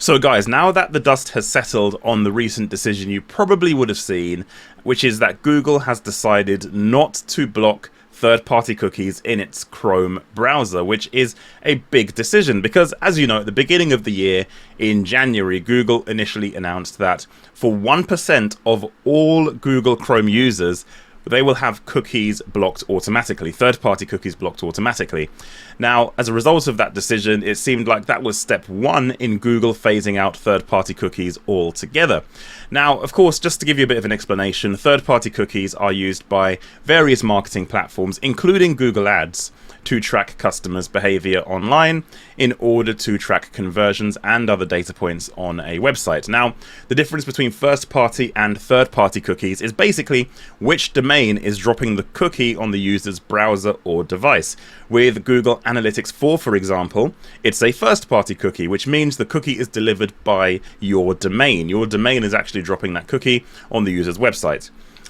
So guys, now that the dust has settled on the recent decision you probably would have seen, which is that Google has decided not to block third-party cookies in its Chrome browser, which is a big decision because, as you know, at the beginning of the year, in January, Google initially announced that for 1% of all Google Chrome users, they will have cookies blocked automatically, third-party cookies blocked automatically. Now, as a result of that decision, it seemed like that was step one in Google phasing out third-party cookies altogether. Now, of course, just to give you a bit of an explanation, third-party cookies are used by various marketing platforms, including Google Ads, to track customers' behavior online in order to track conversions and other data points on a website. Now, the difference between first-party and third-party cookies is basically which domain is dropping the cookie on the user's browser or device. With Google Analytics 4, for example, it's a first-party cookie, which means the cookie is delivered by your domain. Your domain is actually dropping that cookie on the user's website.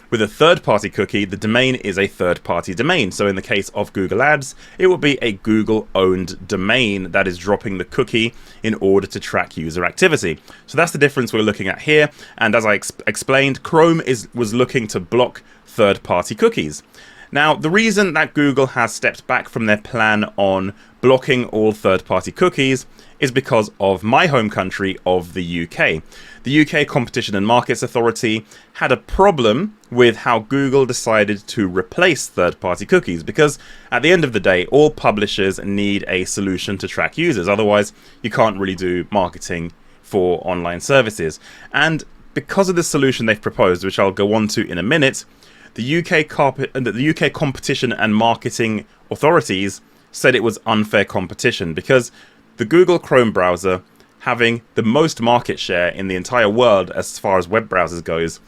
With a third-party cookie, the domain is a third-party domain. So in the case of Google Ads, it will be a Google-owned domain that is dropping the cookie in order to track user activity. So that's the difference we're looking at here. And as I explained, Chrome was looking to block third-party cookies. Now, the reason that Google has stepped back from their plan on blocking all third-party cookies is because of my home country of the UK. The UK Competition and Markets Authority had a problem with how Google decided to replace third-party cookies because at the end of the day, all publishers need a solution to track users. Otherwise, you can't really do marketing for online services. And because of the solution they've proposed, which I'll go on to in a minute, the UK Competition and Marketing Authorities said it was unfair competition because the Google Chrome browser, having the most market share in the entire world as far as web browsers goes,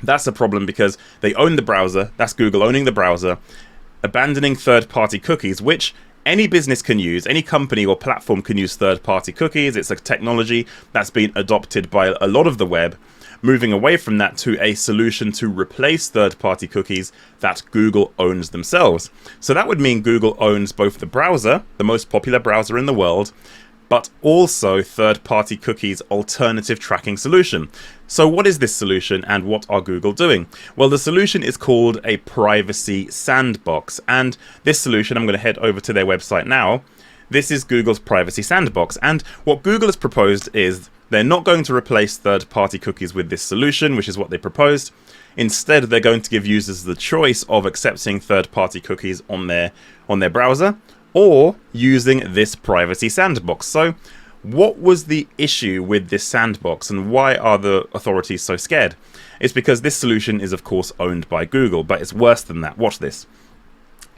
that's a problem because they own the browser, that's Google owning the browser, abandoning third-party cookies, which any business can use, any company or platform can use third-party cookies. It's a technology that's been adopted by a lot of the web, moving away from that to a solution to replace third-party cookies that Google owns themselves. So that would mean Google owns both the browser, the most popular browser in the world, but also third-party cookies alternative tracking solution. So what is this solution and what are Google doing? Well, the solution is called a privacy sandbox, and this solution, I'm going to head over to their website now. This is Google's privacy sandbox, and what Google has proposed is they're not going to replace third-party cookies with this solution, which is what they proposed. Instead, they're going to give users the choice of accepting third-party cookies on their browser or using this privacy sandbox. So what was the issue with this sandbox and why are the authorities so scared? It's because this solution is, of course, owned by Google, but it's worse than that. Watch this.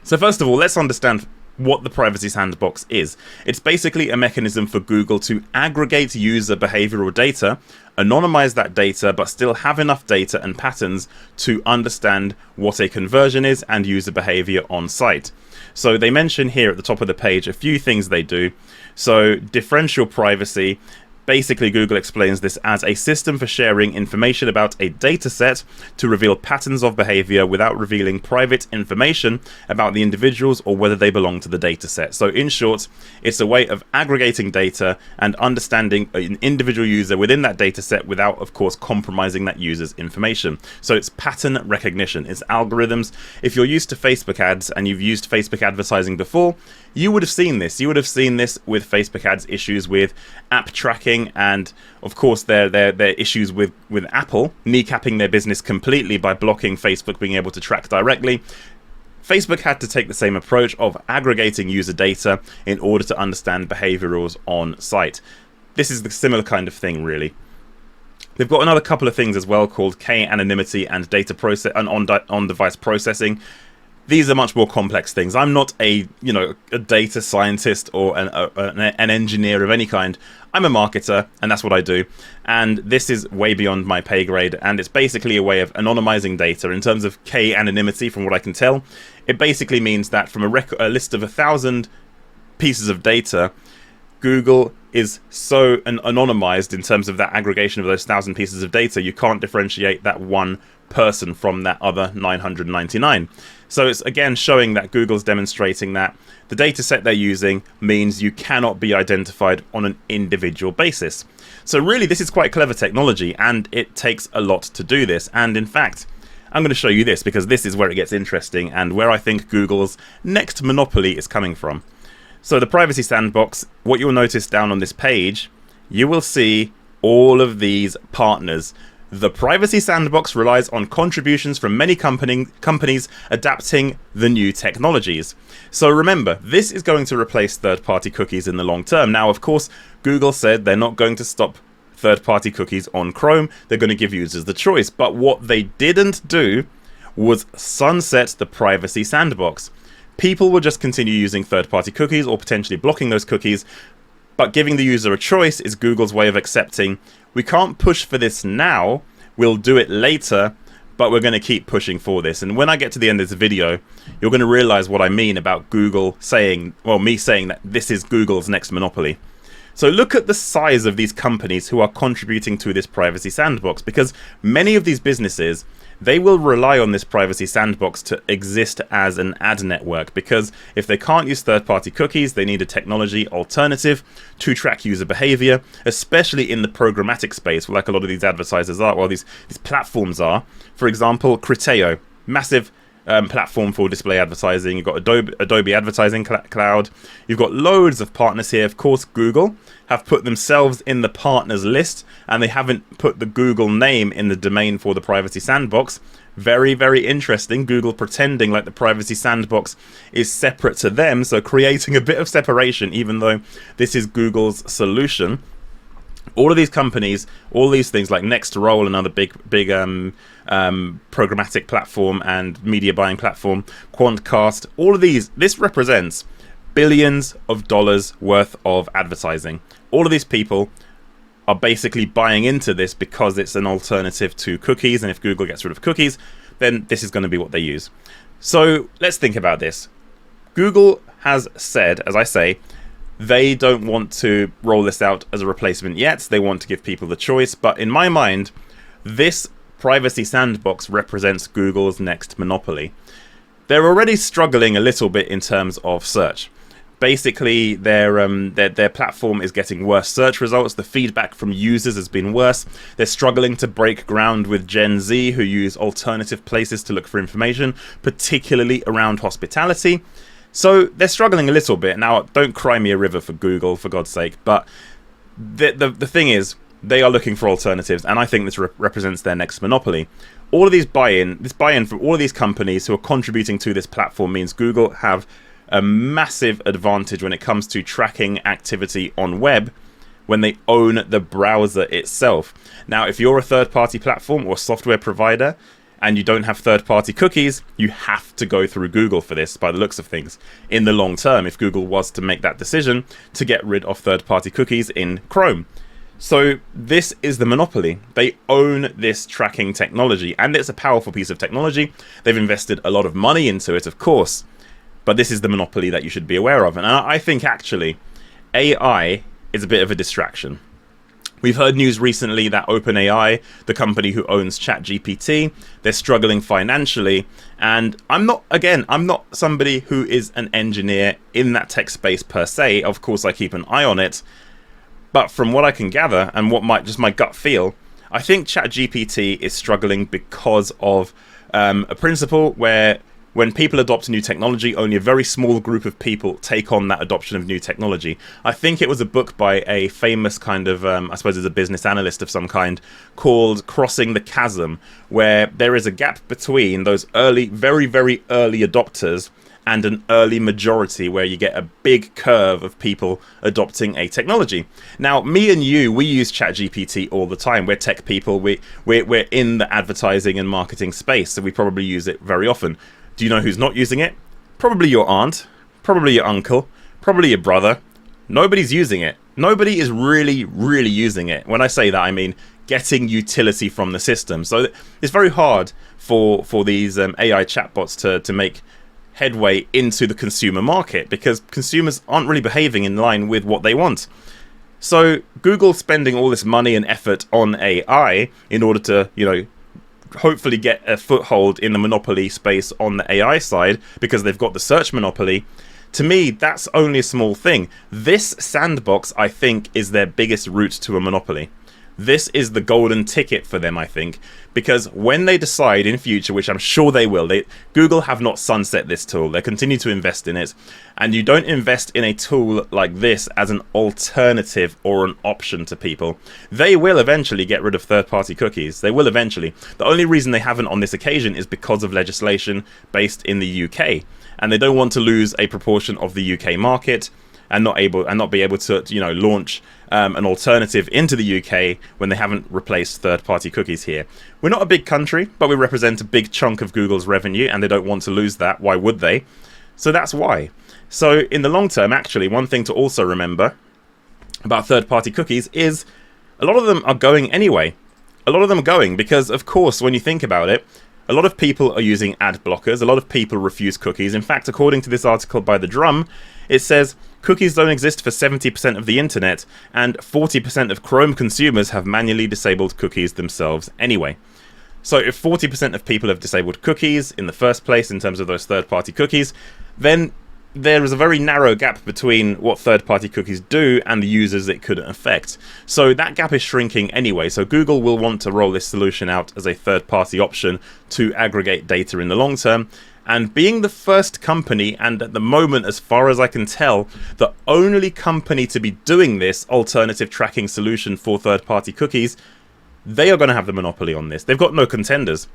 So first of all, let's understand what the privacy sandbox is. It's basically a mechanism for Google to aggregate user behavioral data, anonymize that data, but still have enough data and patterns to understand what a conversion is and user behavior on site. So they mention here at the top of the page a few things they do. So differential privacy. Basically, Google explains this as a system for sharing information about a data set to reveal patterns of behavior without revealing private information about the individuals or whether they belong to the data set. So in short, it's a way of aggregating data and understanding an individual user within that data set without, of course, compromising that user's information. So it's pattern recognition, it's algorithms. If you're used to Facebook ads and you've used Facebook advertising before, you would have seen this. You would have seen this with Facebook ads issues with app tracking and, of course, their issues with Apple kneecapping their business completely by blocking Facebook being able to track directly. Facebook had to take the same approach of aggregating user data in order to understand behaviorals on site. This is the similar kind of thing, really. They've got another couple of things as well called k-anonymity and data process and on-device processing. These are much more complex things. I'm not a data scientist or an engineer of any kind. I'm a marketer, and that's what I do. And this is way beyond my pay grade, and it's basically a way of anonymizing data. In terms of k-anonymity, from what I can tell, it basically means that from a list of 1,000 pieces of data, Google is so anonymized in terms of that aggregation of those 1,000 pieces of data, you can't differentiate that one person from that other 999. So it's again showing that Google's demonstrating that the data set they're using means you cannot be identified on an individual basis. So really, this is quite clever technology, and it takes a lot to do this. And in fact, I'm going to show you this because this is where it gets interesting and where I think Google's next monopoly is coming from. So the Privacy Sandbox, what you'll notice down on this page, you will see all of these partners. The Privacy Sandbox relies on contributions from many companies adapting the new technologies. So remember, this is going to replace third-party cookies in the long term. Now, of course, Google said they're not going to stop third-party cookies on Chrome. They're going to give users the choice. But what they didn't do was sunset the Privacy Sandbox. People will just continue using third-party cookies or potentially blocking those cookies. But giving the user a choice is Google's way of accepting, we can't push for this now, we'll do it later, but we're going to keep pushing for this. And when I get to the end of this video, you're going to realize what I mean about Google saying, well, me saying that this is Google's next monopoly. So look at the size of these companies who are contributing to this Privacy Sandbox, because many of these businesses, they will rely on this Privacy Sandbox to exist as an ad network, because if they can't use third-party cookies, they need a technology alternative to track user behavior, especially in the programmatic space, like a lot of these advertisers are, well, these platforms are. For example, Criteo, massive platform for display advertising. You've got Adobe Advertising Cloud. You've got loads of partners here. Of course, Google have put themselves in the partners list, and they haven't put the Google name in the domain for the Privacy Sandbox. Very, very interesting. Google pretending like the Privacy Sandbox is separate to them, so creating a bit of separation, even though this is Google's solution. All of these companies, all these things like Nextroll, another big programmatic platform and media buying platform, Quantcast, all of these, this represents billions of dollars worth of advertising. All of these people are basically buying into this because it's an alternative to cookies, and if Google gets rid of cookies, then this is going to be what they use. So let's think about this. Google has said, as I say, they don't want to roll this out as a replacement yet. They want to give people the choice. But in my mind, this Privacy Sandbox represents Google's next monopoly. They're already struggling a little bit in terms of search. Basically, their platform is getting worse search results. The feedback from users has been worse. They're struggling to break ground with Gen Z, who use alternative places to look for information, particularly around hospitality. So they're struggling a little bit. Now, don't cry me a river for Google, for God's sake. But the thing is, they are looking for alternatives, and I think this represents their next monopoly. All of these this buy-in from all of these companies who are contributing to this platform means Google have a massive advantage when it comes to tracking activity on web when they own the browser itself. Now, if you're a third-party platform or software provider, and you don't have third-party cookies, you have to go through Google for this, by the looks of things, in the long term, if Google was to make that decision to get rid of third-party cookies in Chrome. So this is the monopoly. They own this tracking technology, and it's a powerful piece of technology. They've invested a lot of money into it, of course, but this is the monopoly that you should be aware of. And I think, actually, AI is a bit of a distraction. We've heard news recently that OpenAI, the company who owns ChatGPT, they're struggling financially. And I'm not somebody who is an engineer in that tech space per se. Of course, I keep an eye on it. But from what I can gather and what my gut feel, I think ChatGPT is struggling because of a principle where when people adopt new technology, only a very small group of people take on that adoption of new technology. I think it was a book by a famous kind of, I suppose it's a business analyst of some kind, called Crossing the Chasm, where there is a gap between those early, very, very early adopters and an early majority where you get a big curve of people adopting a technology. Now, me and you, we use ChatGPT all the time. We're tech people. We're in the advertising and marketing space, so we probably use it very often. Do you know who's not using it? Probably your aunt, probably your uncle, probably your brother. Nobody's using it. Nobody is really, really using it. When I say that, I mean getting utility from the system. So it's very hard for these AI chatbots to make headway into the consumer market because consumers aren't really behaving in line with what they want. So Google spending all this money and effort on AI in order to, hopefully get a foothold in the monopoly space on the AI side because they've got the search monopoly. To me, that's only a small thing. This sandbox, I think, is their biggest route to a monopoly. This is the golden ticket for them, I think, because when they decide in future, which I'm sure they will, Google have not sunset this tool. They continue to invest in it. And you don't invest in a tool like this as an alternative or an option to people. They will eventually get rid of third-party cookies. They will eventually. The only reason they haven't on this occasion is because of legislation based in the UK. And they don't want to lose a proportion of the UK market and not be able to launch an alternative into the UK when they haven't replaced third-party cookies here. We're not a big country, but we represent a big chunk of Google's revenue, and they don't want to lose that. Why would they? So that's why. So in the long term, actually, one thing to also remember about third-party cookies is a lot of them are going anyway. A lot of them are going because, of course, when you think about it, a lot of people are using ad blockers. A lot of people refuse cookies. In fact, according to this article by The Drum, it says cookies don't exist for 70% of the internet, and 40% of Chrome consumers have manually disabled cookies themselves anyway. So if 40% of people have disabled cookies in the first place in terms of those third-party cookies, then there is a very narrow gap between what third-party cookies do and the users it could affect. So that gap is shrinking anyway, so Google will want to roll this solution out as a third-party option to aggregate data in the long term. And being the first company, and at the moment, as far as I can tell, the only company to be doing this alternative tracking solution for third-party cookies, they are going to have the monopoly on this. They've got no contenders.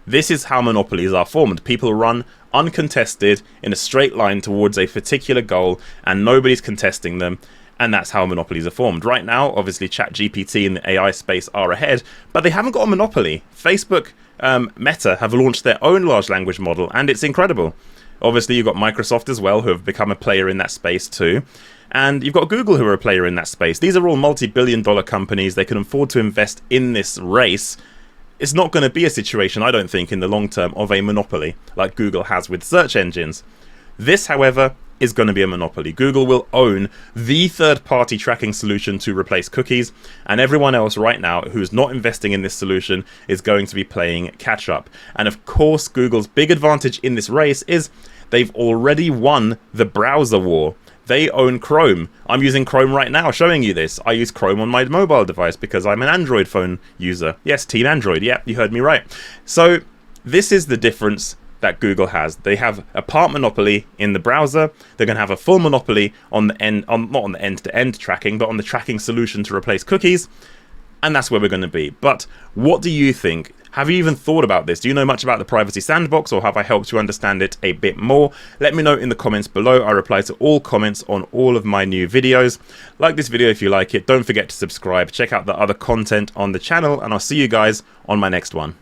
This is how monopolies are formed. People run uncontested in a straight line towards a particular goal, and nobody's contesting them, and that's how monopolies are formed. Right now, obviously, ChatGPT and the AI space are ahead, but they haven't got a monopoly. Facebook, Meta have launched their own large language model, and it's incredible. Obviously, you've got Microsoft as well, who have become a player in that space too. And you've got Google, who are a player in that space. These are all multi-billion-dollar companies. They can afford to invest in this race. It's not going to be a situation, I don't think, in the long term of a monopoly like Google has with search engines. This, however, is going to be a monopoly. Google will own the third-party tracking solution to replace cookies, and everyone else right now who's not investing in this solution is going to be playing catch-up. And of course, Google's big advantage in this race is they've already won the browser war. They own Chrome. I'm using Chrome right now, showing you this. I use Chrome on my mobile device because I'm an Android phone user. Yes, Team Android. Yeah, you heard me right. So this is the difference that Google has. They have a part monopoly in the browser. They're going to have a full monopoly on the end, not on the end-to-end tracking, but on the tracking solution to replace cookies. And that's where we're going to be. But what do you think? Have you even thought about this? Do you know much about the privacy sandbox, or have I helped you understand it a bit more? Let me know in the comments below. I reply to all comments on all of my new videos. Like this video if you like it. Don't forget to subscribe. Check out the other content on the channel, and I'll see you guys on my next one.